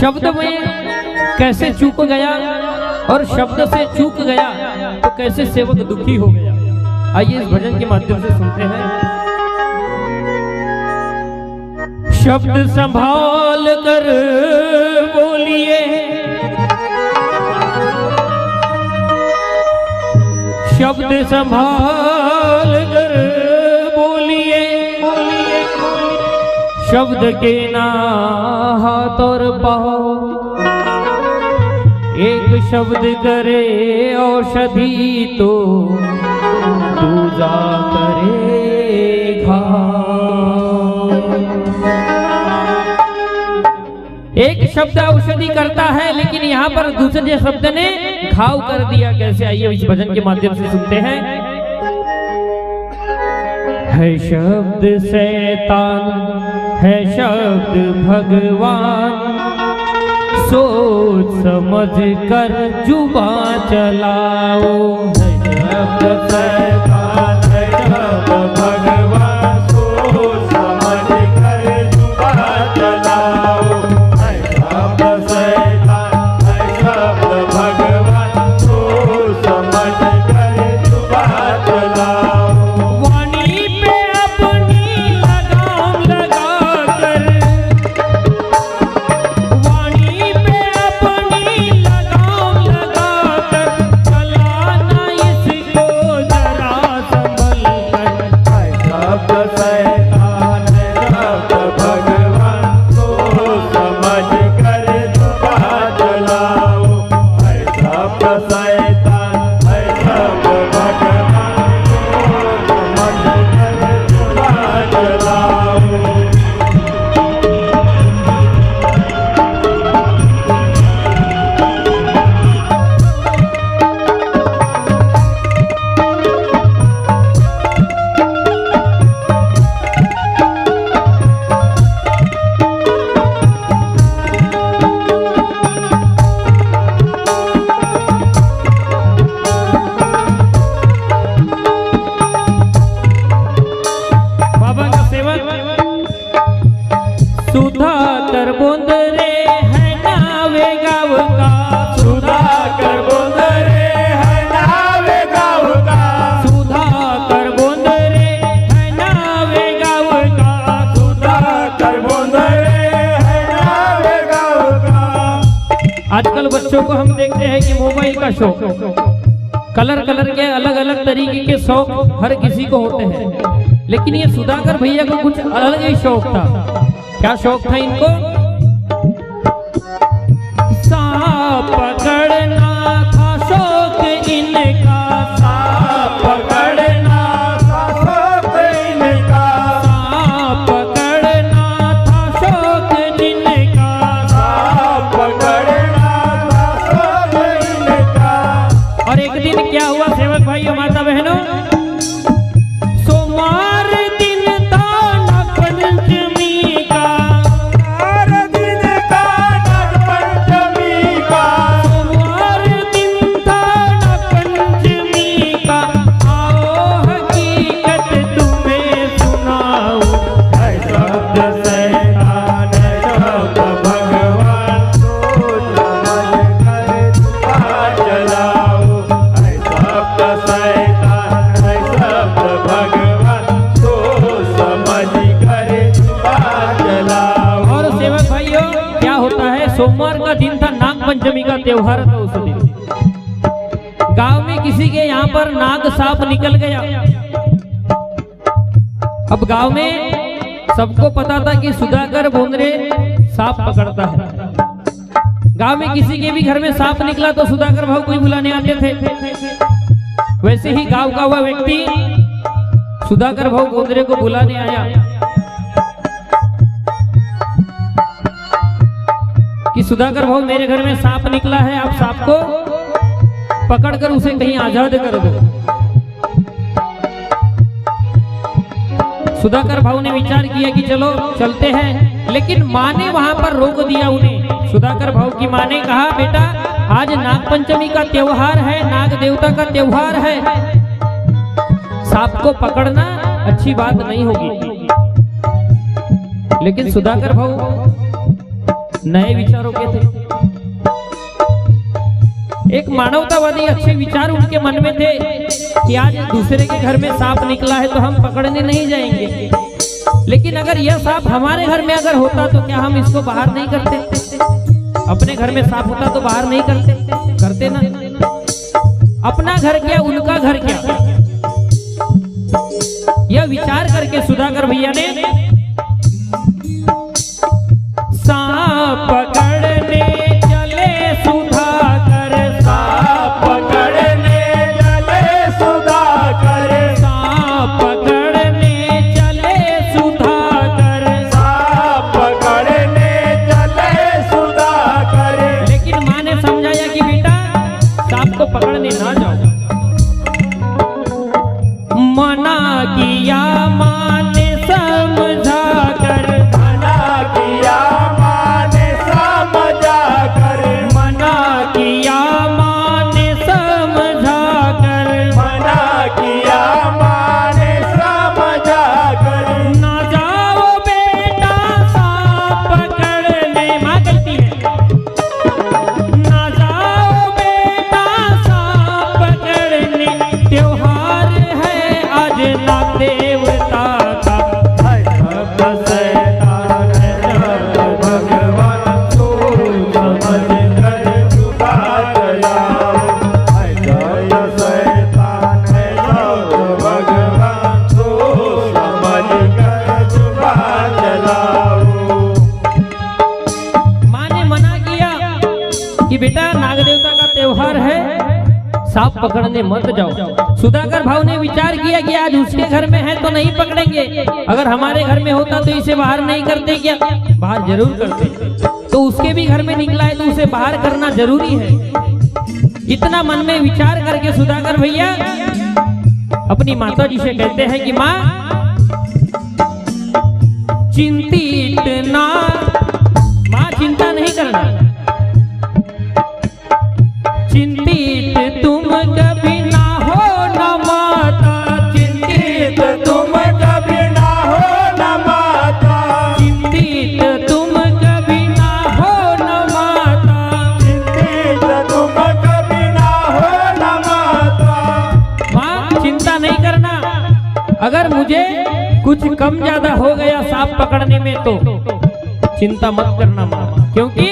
शब्द में कैसे चूक गया और शब्द से चूक गया तो कैसे सेवक दुखी हो गया। आइए इस भजन के माध्यम से सुनते हैं। शब्द संभाल कर बोलिए, शब्द संभाल कर बोलिए, शब्द के ना हाथ और पाँव, एक शब्द करे औषधि तो दूजा करे घाव। एक शब्द औषधि करता है लेकिन यहाँ पर दूसरे शब्द ने घाव कर दिया। कैसे, आइए इस भजन के माध्यम से सुनते हैं। है शब्द शैतान, है शब्द भगवान, सोच समझ कर जुबान चलाओ। है शब्द शैतान, है शब्द भगवान, सोच समझ कर जुबान चलाओ। है शब्द शैतान, है शब्द भगवान, सोच समझ कर जुबान चलाओ। वाणी पे अपनी लगाम लगा कर, वाणी पे अपनी लगाम लगा कर, चलाना इसको जरा संभल कर। है शब्द शैतान, है शब्द भगवान, सोच समझ कर जुबान चलाओ। है शब्द शैतान, है शब्द भगवान, सोच समझ कर जुबान चलाओ। बाबा का सेवक सुधाकर बोंदरे है नावे गाँव का, सुधाकर बोंदरे है नावे गाँव का, सुधाकर बोंदरे है नावे गाँव का, सुधाकर बोंदरे है नावे गाँव का। आजकल बच्चों को हम देखते हैं कि मोबाइल का शौक, कलर कलर के अलग अलग तरीके के शौक हर किसी को होते हैं, लेकिन ये सुधाकर भैया को कुछ अलग ही शौक था। क्या शौक था इनको? सांप पकड़ना था शौक इनका, सांप पकड़ना था शौक इनका, सांप पकड़ना था शौक इनका, सांप पकड़ना था शौक इनका। और एक दिन क्या हुआ सेवक भाइयों माता बहनों, सोमवार दिन था नागपंचमी का, सोमवार दिन था नागपंचमी का, सोमवार दिन था नागपंचमी का। आओ हकीकत तुम्हें सुनाओ। है शब्द शैतान, है शब्द भगवान, सोच समझ कर जुबान चलाओ। है शब्द शैतान, है शब्द भगवान, सोच समझ कर जुबान चलाओ। और सेवक भाइयों क्या होता है, सोमवार का दिन था, नाग पंचमी का त्योहार था। उस दिन गांव में किसी के यहाँ पर नाग सांप निकल गया। अब गांव में सबको पता था कि सुधाकर बोंदरे सांप पकड़ता है। गांव में किसी के भी घर में सांप निकला तो सुधाकर भाव कोई बुलाने आते थे। वैसे ही गांव का वह व्यक्ति सुधाकर भाव बोंदरे को बुलाने आया कि सुधाकर भाव मेरे घर में सांप निकला है, आप सांप को पकड़कर उसे कहीं आजाद कर दो। सुधाकर भाव ने विचार किया कि चलो चलते हैं, लेकिन माँ ने वहां पर रोक दिया उन्हें। सुधाकर भाव की माँ ने कहा, बेटा आज नाग पंचमी का त्योहार है, नाग देवता का त्योहार है, सांप को पकड़ना अच्छी बात नहीं होगी। लेकिन सुधाकर भाऊ नए विचारों के थे। एक मानवतावादी अच्छे विचार उनके मन में थे कि आज दूसरे के घर में सांप निकला है तो हम पकड़ने नहीं जाएंगे, लेकिन अगर यह सांप हमारे घर में अगर होता तो क्या हम इसको बाहर नहीं करते? अपने घर में सांप होता तो बाहर नहीं करते ना। अपना घर क्या, उनका घर क्या, यह विचार करके सुधाकर भैया ने सांप पकड़ने चले सुधाकर, सांप पकड़ने चले सुधाकर, सांप पकड़ने चले सुधाकर, सांप पकड़ने चले सुधाकर। लेकिन माँ ने समझाया कि बेटा सांप को पकड़ने ना जाओ। मना किया माँ ने समझा कर, मना किया माँ ने समझा कर, मना किया माँ ने समझा कर, मना किया माँ ने समझा कर। ना जाओ बेटा सांप पकड़ने, माँ कहती है ना जाओ बेटा सांप पकड़ने, त्योहार है आज नाग देवता का। सब शैतान सब भगवान सोच समझ कर छुपा चलाओ। जय शैतान सब भगवान सोच समझ कर छुपा चलाओ। माँ ने मना किया कि बेटा नाग देवता का त्योहार है, सांप पकड़ने मत जाओ। सुधाकर भाव ने विचार किया कि आज उसके घर में है तो नहीं पकड़ेंगे, अगर हमारे घर में होता तो इसे बाहर नहीं करते क्या? बाहर जरूर करते। तो उसके भी घर में निकला है तो उसे बाहर करना जरूरी है। इतना मन में विचार करके सुधाकर भैया अपनी माता जी से कहते हैं कि माँ चिंतित ना, माँ चिंता नहीं करना, चिंतित तुम कभी ना हो न माता, चिंतित तुम कभी ना हो न माता, चिंतित तुम कभी ना हो न माता, चिंतित तुम कभी ना हो न माता। माँ चिंता नहीं करना, अगर मुझे कुछ कम ज्यादा हो गया सांप पकड़ने में तो चिंता मत करना माँ, क्योंकि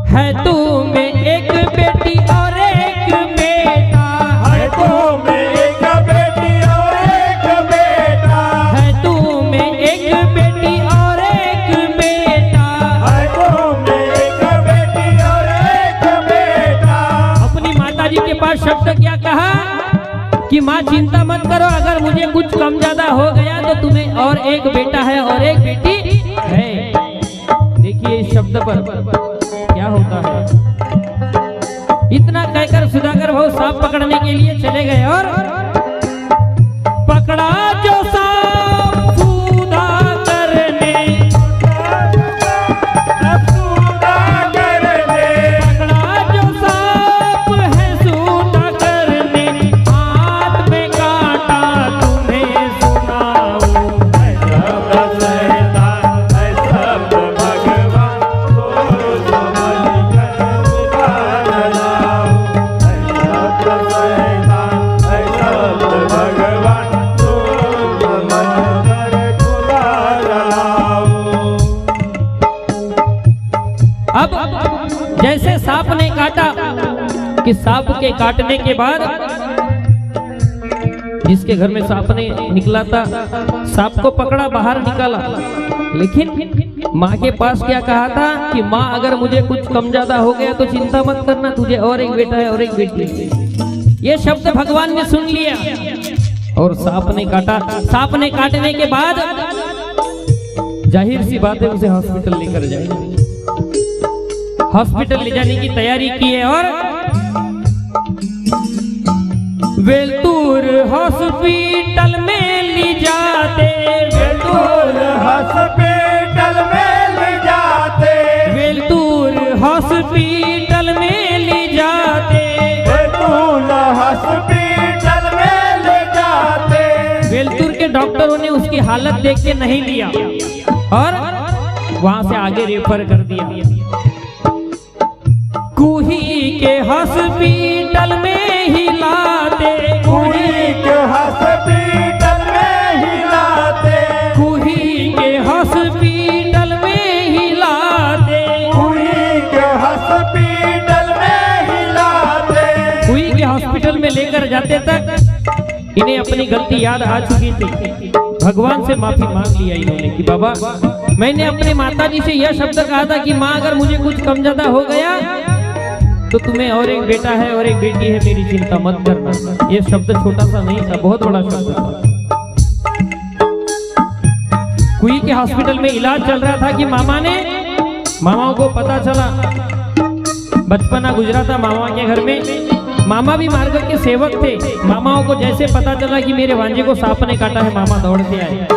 है तू में एक बेटी और एक बेटा, है तू में एक बेटी और एक बेटा, है तू में एक बेटी और एक बेटा, है तू में एक बेटी और एक बेटा। अपनी माता जी के पास शब्द क्या कहा कि माँ चिंता मत करो, अगर मुझे कुछ कम ज्यादा हो गया तो तुम्हें और एक बेटा है और एक बेटी है। देखिए इस शब्द पर क्या होता है। इतना कहकर सुधाकर भाव सांप पकड़ने के लिए चले गए और पकड़ा जो सांप सुधाकर ने, सुधाकर ने, पकड़ा जो सांप है सुधाकर ने, हाथ में काटा तुम्हें सुनाऊं। सब शैतान है सब भगवान सोच समझ कर छुपा चलाओ। सब शैतान है सब भगवान सोच समझ कर छुपा चलाओ। अब जैसे सांप ने काटा कि सांप के काटने के बाद जिसके घर में सांप ने निकला था सांप को पकड़ा, बाहर निकाला, लेकिन माँ के पास क्या कहा था कि माँ अगर मुझे कुछ कम ज्यादा हो गया तो चिंता मत करना, तुझे और एक बेटा है और एक बेटी है। ये शब्द भगवान ने सुन लिया और सांप ने काटा। सांप ने काटने के बाद जाहिर सी बात है उसे हॉस्पिटल लेकर जाए। हॉस्पिटल ले जाने की तैयारी की है और वेलतूर हॉस्पिटल में ले जाते, वेलतूर हॉस्पिटल में ले जाते, वेलतूर हॉस्पिटल में ले जाते, वेलतूर हॉस्पिटल में ले जाते। वेलतूर के डॉक्टरों ने उसकी हालत देख के नहीं लिया, और वहां से आगे रेफर कर दिया। कुही के हॉस्पिटल में हिलाते, कुही के हॉस्पिटल में हिलाते, कुही के हॉस्पिटल में हिलाते, कुही के हॉस्पिटल में हिलाते। कुही के हॉस्पिटल में लेकर जाते तक इन्हें अपनी गलती याद आ चुकी थी। भगवान से माफी मांग लिया इन्होंने कि बाबा मैंने अपने माताजी से यह शब्द कहा था कि माँ अगर मुझे कुछ कम ज्यादा हो गया तो तुम्हें और एक बेटा है और एक बेटी है, मेरी चिंता मत करना। यह शब्द छोटा सा नहीं था, बहुत बड़ा शब्द था। कुई के हॉस्पिटल में इलाज चल रहा था कि मामाओं को पता चला, बचपना गुजरा था मामा के घर में। मामा भी मार्ग के सेवक थे। मामाओं को जैसे पता चला कि मेरे भांजे को सांप ने काटा है, मामा दौड़ के आए।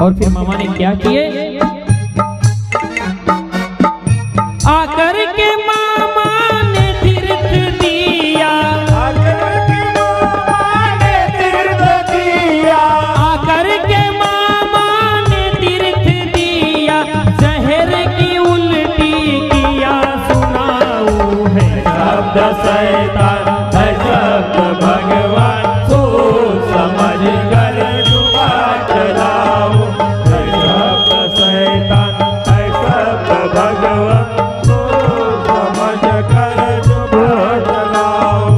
और फिर मामा ने क्या किए, आकर के मामा ने तीर्थ दिया, आकर के मामा ने तीर्थ दिया, आकर के मामा ने तीर्थ दिया, जहर की उल्टी किया सुनाऊ है शब्द शैतान है शब्द भगवान, सोच समझ कर जुबा चलाओ। है शब्द शैतान है शब्द भगवान, सोच समझ कर जुबा चलाओ।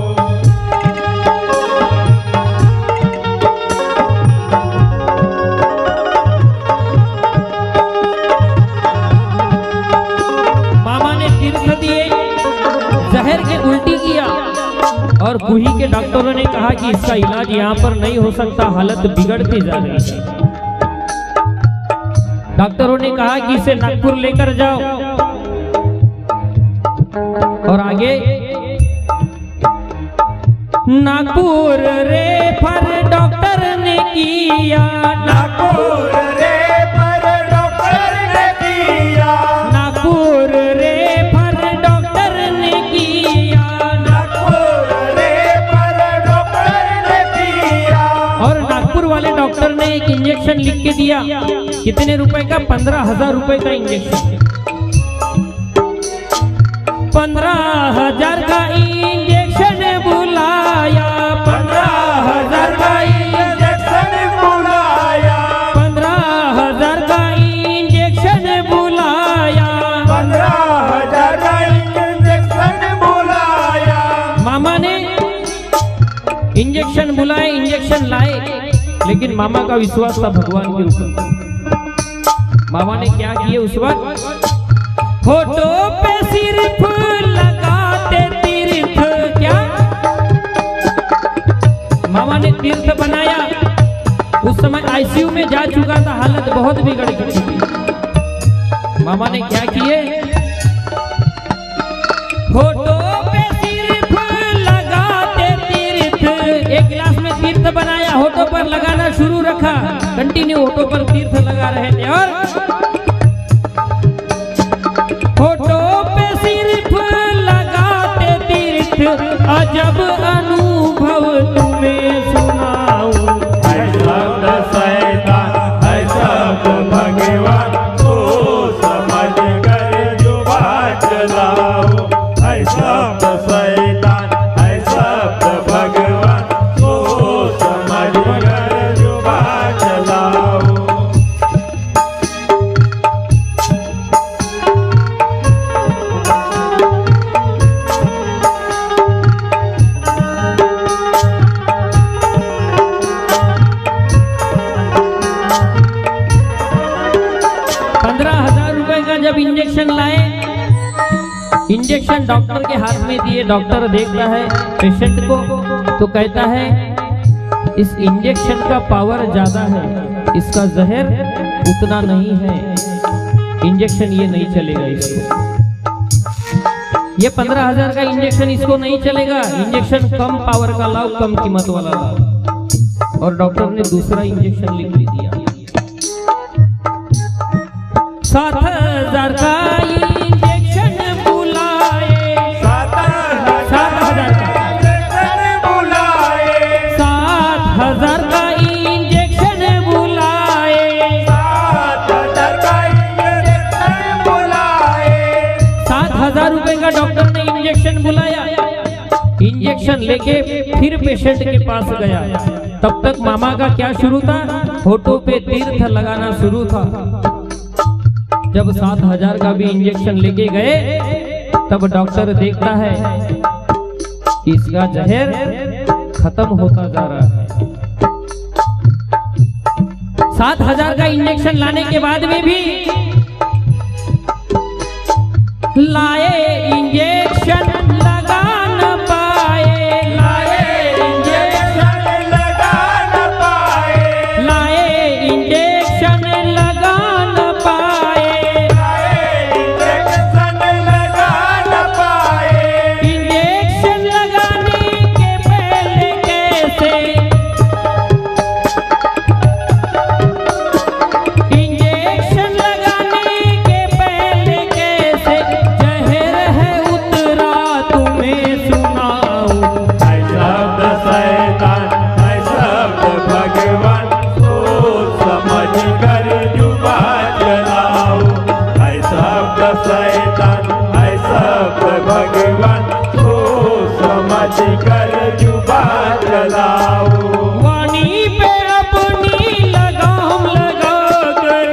मामा ने तीर्थ दिए, जहर के उल्टी किया और कुही के डॉक्टरों ने कहा कि इसका इलाज यहाँ पर नहीं हो सकता, हालत बिगड़ती जा रही है। डॉक्टरों ने कहा कि इसे नागपुर लेकर जाओ। और आगे नागपुर रेफर डॉक्टर ने किया, नागपुर रेफर डॉक्टर ने किया, नागपुर रेफर डॉक्टर ने किया, नागपुर रेफर डॉक्टर ने किया। और नागपुर वाले डॉक्टर ने एक इंजेक्शन लिख के दिया। कितने रुपए का? 15,000 रुपए का इंजेक्शन। 15,000 का इंजेक्शन बुलाया, 15,000 का इंजेक्शन बुलाया, 15,000 का इंजेक्शन बुलाया। 15,000 का इंजेक्शन बुलाया। मामा ने इंजेक्शन बुलाए, इंजेक्शन लाए, लेकिन मामा का विश्वास था भगवान के ऊपर। मामा ने क्या किए उस वक्त, फोटो पे सिर्फ लगाते तीर्थ। क्या मामा ने तीर्थ बनाया? उस समय आईसीयू में जा चुका था, हालत बहुत बिगड़ चुकी थी। मामा ने क्या किए, फोटो पे सिर्फ लगाते तीर्थ। एक गिलास में तीर्थ बनाया, होठों पर लगाना शुरू रखा, कंटिन्यू होठों पर तीर्थ लगा रहे थे। और फोटो पे सिर्फ लगाते तीर्थ, अजब अनुभव तुम्हें सुनाऊं। है शब्द शैतान है शब्द भगवान, तो समझ कर जुबा चलाओ। है शब्द शैतान है शब्द भगवान, तो समझ कर जुबा चलाओ। 15,000 रुपए का जब इंजेक्शन लाए, इंजेक्शन डॉक्टर के हाथ में दिए। डॉक्टर देखता है पेशेंट को तो कहता है इस इंजेक्शन का पावर ज्यादा है, इसका जहर उतना नहीं है, इंजेक्शन ये नहीं चलेगा इसको। ये 15,000 का इंजेक्शन इसको नहीं चलेगा, इंजेक्शन कम पावर का लाओ, कम कीमत वाला लाओ। और डॉक्टर ने दूसरा इंजेक्शन लिख दिया। 7,000 का इंजेक्शन बुलाए, 7,000 का इंजेक्शन बुलाए, 7,000 का इंजेक्शन बुलाए, 7,000 इंजेक्शन लेके फिर पेशेंट के पास गया। तब तक मामा का क्या शुरू था, होठों पे तीर्थ लगाना शुरू था। जब 7,000 का भी इंजेक्शन लेके गए तब डॉक्टर देखता है इसका जहर खत्म होता जा रहा है। 7,000 का इंजेक्शन लाने के बाद में भी लाए इंजेक्शन लगा न पाए, लाए इंजेक्शन लगा न पाए, लाए इंजेक्शन लगा न पाए, लाए इंजेक्शन लगा न पाए, इंजेक्शन लगाने के पहले कैसे, इंजेक्शन लगाने के पहले कैसे जहर है उतरा तुम्हें सुनाऊं। है शब्द शैतान, है शब्द भगवान, सोच समझ कर जुबान चलाओ। है शब्द शैतान, है शब्द भगवान, सोच समझ कर जुबान चलाओ। वाणी पे अपनी लगाम लगा कर,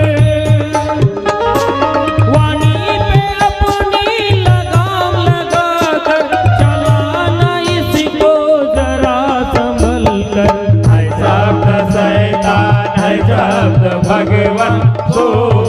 वाणी पे अपनी लगाम लगा कर चलाना इसको जरा संभल कर। है शब्द शैतान, है शब्द भगवान, सोच